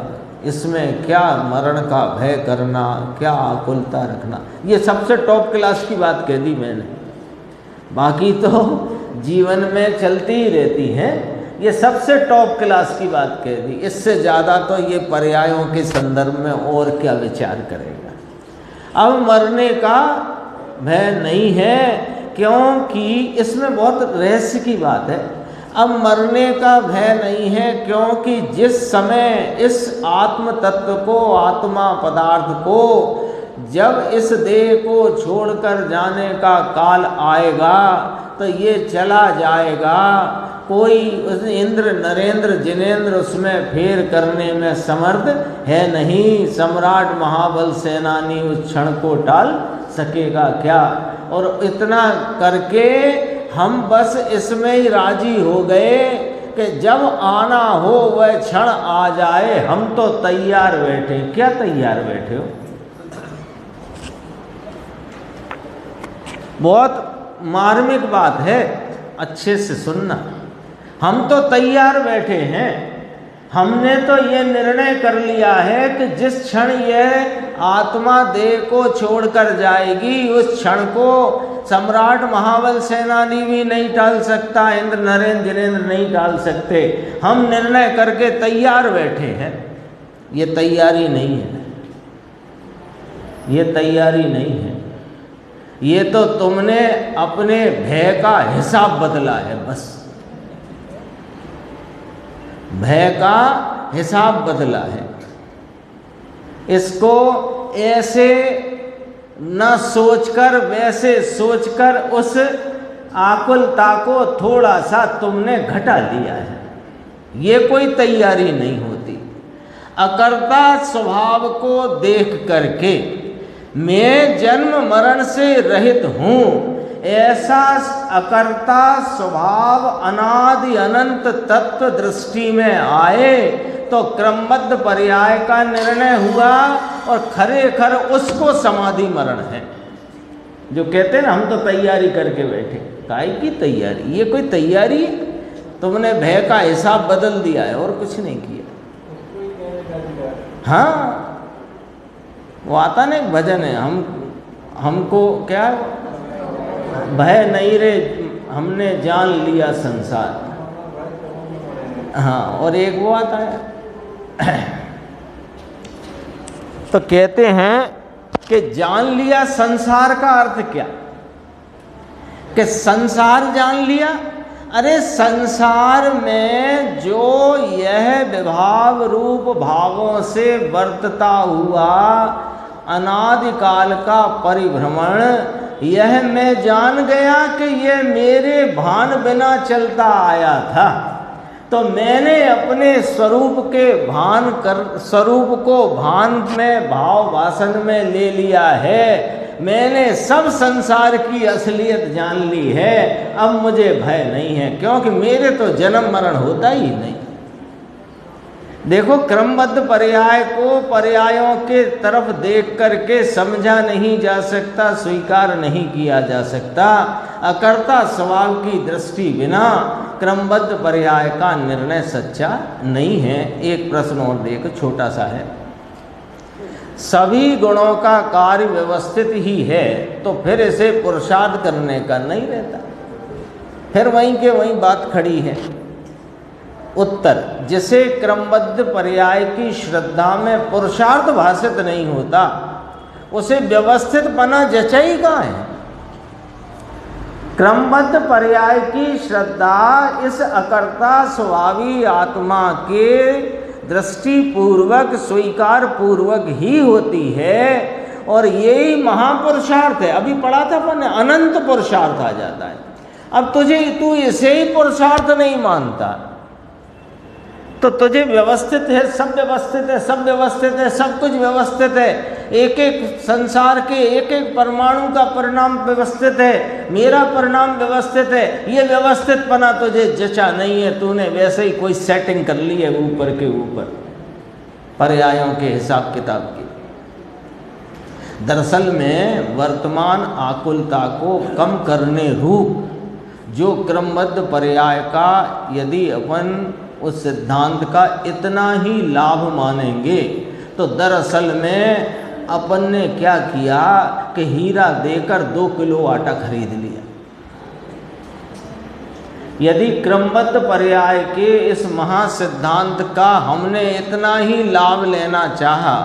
इसमें क्या मरण का भय करना, क्या आकुलता रखना। ये सबसे टॉप क्लास की बात कह दी मैंने, बाकी तो जीवन में चलती ही रहती हैं। ये सबसे टॉप क्लास की बात कह दी, इससे ज़्यादा तो ये पर्यायों के संदर्भ में और क्या विचार करेगा। अब मरने का भय नहीं है, क्योंकि इसमें बहुत रहस्य की बात है। अब मरने का भय नहीं है क्योंकि जिस समय इस आत्म तत्व को, आत्मा पदार्थ को जब इस देह को छोड़कर जाने का काल आएगा तो ये चला जाएगा। कोई उस इंद्र नरेंद्र जिनेंद्र उसमें फेर करने में समर्थ है नहीं। सम्राट महाबल सेनानी उस क्षण को टाल सकेगा क्या? और इतना करके हम बस इसमें ही राजी हो गए कि जब आना हो वह क्षण आ जाए, हम तो तैयार बैठे। क्या तैयार बैठे हो? बहुत मार्मिक बात है, अच्छे से सुनना। हम तो तैयार बैठे हैं। हमने तो ये निर्णय कर लिया है कि जिस क्षण यह आत्मा देह को छोड़कर जाएगी उस क्षण को सम्राट महाबल सेनानी भी नहीं टाल सकता, इंद्र नरेंद्र जिनेंद्र नहीं टाल सकते। हम निर्णय करके तैयार बैठे हैं। ये तैयारी नहीं है, ये तैयारी नहीं है। ये तो तुमने अपने भय का हिसाब बदला है, बस भय का हिसाब बदला है। इसको ऐसे न सोचकर वैसे सोचकर उस आकुलता को थोड़ा सा तुमने घटा लिया है। ये कोई तैयारी नहीं होती। अकर्ता स्वभाव को देख करके मैं जन्म मरण से रहित हूँ, ऐसा अकर्ता स्वभाव अनादि अनंत तत्व दृष्टि में आए तो क्रमबद्ध पर्याय का निर्णय हुआ और खरेखर उसको समाधि मरण है। जो कहते हैं ना हम तो तैयारी करके बैठे, काहे की तैयारी? ये कोई तैयारी? तुमने भय का हिसाब बदल दिया है और कुछ नहीं किया। हाँ, वो आता ना एक भजन है, हमको क्या भय नहीं रे हमने जान लिया संसार। हाँ, और एक वो आता है तो कहते हैं कि जान लिया संसार का अर्थ क्या? कि संसार जान लिया। अरे संसार में जो यह विभाव रूप भावों से वर्तता हुआ अनादिकाल का परिभ्रमण, यह मैं जान गया कि यह मेरे भान बिना चलता आया था। तो मैंने अपने स्वरूप को भान में भाव वासन में ले लिया है। मैंने सब संसार की असलियत जान ली है। अब मुझे भय नहीं है, क्योंकि मेरे तो जन्म मरण होता ही नहीं। देखो, क्रमबद्ध पर्याय को पर्यायों के तरफ देख करके समझा नहीं जा सकता, स्वीकार नहीं किया जा सकता। अकर्ता स्वभाव की दृष्टि बिना क्रमबद्ध पर्याय का निर्णय सच्चा नहीं है। एक प्रश्न और देख, छोटा सा है। सभी गुणों का कार्य व्यवस्थित ही है, तो फिर इसे पुरुषार्थ करने का नहीं रहता। फिर वहीं के वहीं बात खड़ी है। उत्तर, जिसे क्रमबद्ध पर्याय की श्रद्धा में पुरुषार्थ भाषित नहीं होता, उसे व्यवस्थित बना जचाई कहाँ है? क्रमबद्ध पर्याय की श्रद्धा इस अकर्ता स्वभावी आत्मा के दृष्टि पूर्वक स्वीकार पूर्वक ही होती है, और यही महापुरुषार्थ है। अभी पढ़ा था अपन, अनंत पुरुषार्थ आ जाता है। अब तू इसे ही पुरुषार्थ नहीं मानता, तो तुझे व्यवस्थित है, सब व्यवस्थित है, सब व्यवस्थित है, सब कुछ व्यवस्थित है। एक एक संसार के एक एक परमाणु का परिणाम व्यवस्थित है, मेरा परिणाम व्यवस्थित है। ये व्यवस्थितपना तुझे जचा नहीं है, तूने वैसे ही कोई सेटिंग कर ली है ऊपर के ऊपर पर्यायों के हिसाब किताब की। दरअसल में वर्तमान आकुलता को कम करने रूप जो क्रमबद्ध पर्याय का यदि अपन उस सिद्धांत का इतना ही लाभ मानेंगे, तो दरअसल में अपन ने क्या किया कि हीरा देकर 2 किलो आटा खरीद लिया। यदि क्रमबद्ध पर्याय के इस महासिद्धांत का हमने इतना ही लाभ लेना चाहा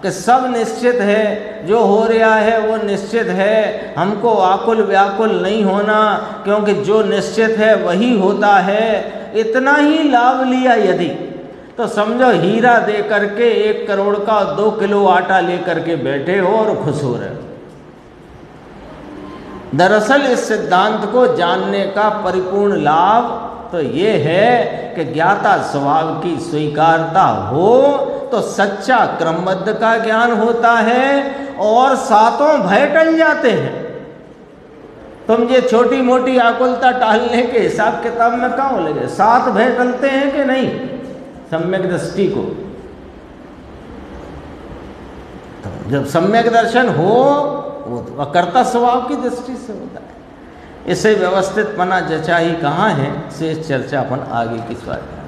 कि सब निश्चित है, जो हो रहा है वो निश्चित है, हमको आकुल व्याकुल नहीं होना, क्योंकि जो निश्चित है वही होता है, इतना ही लाभ लिया यदि, तो समझो हीरा दे करके 1 करोड़ का 2 किलो आटा लेकर के बैठे हो और खुश हो रहे हो। दरअसल इस सिद्धांत को जानने का परिपूर्ण लाभ तो ये है कि ज्ञाता स्वभाव की स्वीकारता हो तो सच्चा क्रमबद्ध का ज्ञान होता है और सातों भय टल जाते हैं। तुम ये छोटी मोटी आकुलता टालने के हिसाब किताब में कहाँ लगे, 7 भय टलते हैं कि नहीं सम्यक दृष्टि को। तो जब सम्यक दर्शन हो वो तो अकर्ता स्वभाव की दृष्टि से होता है। इसे व्यवस्थित पना जचा ही कहाँ है, शेष चर्चा अपन आगे की स्वाध्याय